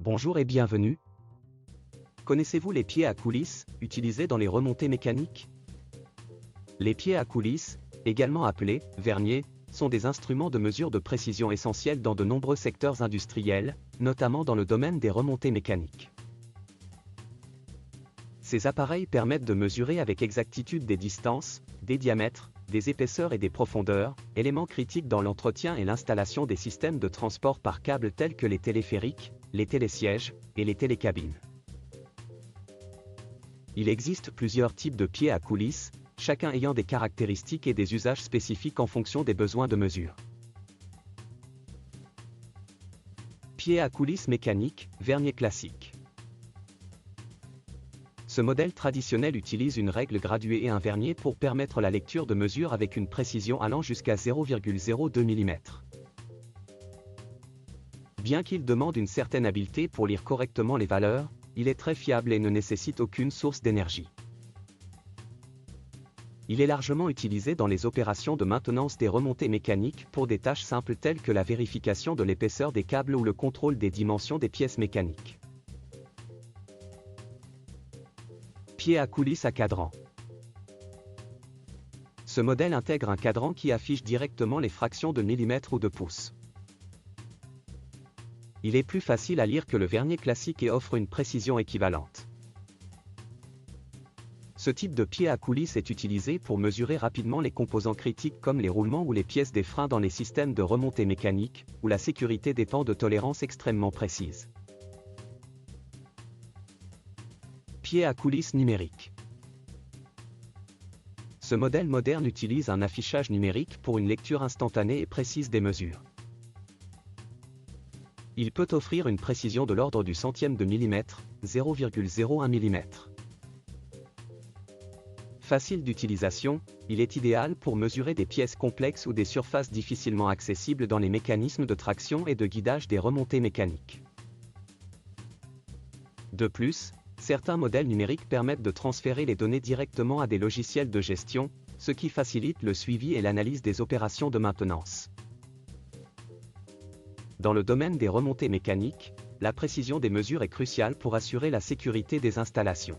Bonjour et bienvenue. Connaissez-vous les pieds à coulisses, utilisés dans les remontées mécaniques? Les pieds à coulisses, également appelés verniers, sont des instruments de mesure de précision essentiels dans de nombreux secteurs industriels, notamment dans le domaine des remontées mécaniques. Ces appareils permettent de mesurer avec exactitude des distances, des diamètres, des épaisseurs et des profondeurs, éléments critiques dans l'entretien et l'installation des systèmes de transport par câble tels que les téléphériques, les télésièges et les télécabines. Il existe plusieurs types de pieds à coulisses, chacun ayant des caractéristiques et des usages spécifiques en fonction des besoins de mesure. Pied à coulisses mécanique, vernier classique. Ce modèle traditionnel utilise une règle graduée et un vernier pour permettre la lecture de mesures avec une précision allant jusqu'à 0,02 mm. Bien qu'il demande une certaine habileté pour lire correctement les valeurs, il est très fiable et ne nécessite aucune source d'énergie. Il est largement utilisé dans les opérations de maintenance des remontées mécaniques pour des tâches simples telles que la vérification de l'épaisseur des câbles ou le contrôle des dimensions des pièces mécaniques. Pied à coulisses à cadran. Ce modèle intègre un cadran qui affiche directement les fractions de millimètres ou de pouces. Il est plus facile à lire que le vernier classique et offre une précision équivalente. Ce type de pied à coulisses est utilisé pour mesurer rapidement les composants critiques comme les roulements ou les pièces des freins dans les systèmes de remontée mécanique, où la sécurité dépend de tolérances extrêmement précises. Pied à coulisses numérique. Ce modèle moderne utilise un affichage numérique pour une lecture instantanée et précise des mesures. Il peut offrir une précision de l'ordre du centième de millimètre, 0,01 mm. Facile d'utilisation, il est idéal pour mesurer des pièces complexes ou des surfaces difficilement accessibles dans les mécanismes de traction et de guidage des remontées mécaniques. De plus, certains modèles numériques permettent de transférer les données directement à des logiciels de gestion, ce qui facilite le suivi et l'analyse des opérations de maintenance. Dans le domaine des remontées mécaniques, la précision des mesures est cruciale pour assurer la sécurité des installations.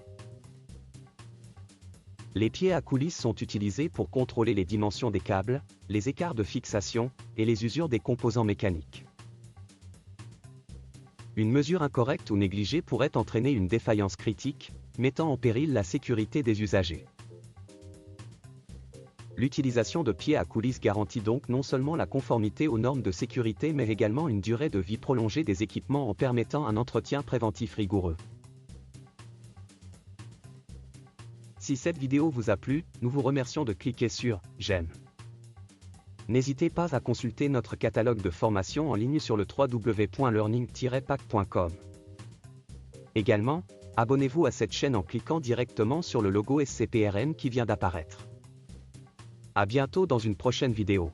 Les pieds à coulisses sont utilisés pour contrôler les dimensions des câbles, les écarts de fixation et les usures des composants mécaniques. Une mesure incorrecte ou négligée pourrait entraîner une défaillance critique, mettant en péril la sécurité des usagers. L'utilisation de pieds à coulisses garantit donc non seulement la conformité aux normes de sécurité mais également une durée de vie prolongée des équipements en permettant un entretien préventif rigoureux. Si cette vidéo vous a plu, nous vous remercions de cliquer sur « J'aime ». N'hésitez pas à consulter notre catalogue de formations en ligne sur le www.learning-pack.com. Également, abonnez-vous à cette chaîne en cliquant directement sur le logo SCPRN qui vient d'apparaître. À bientôt dans une prochaine vidéo.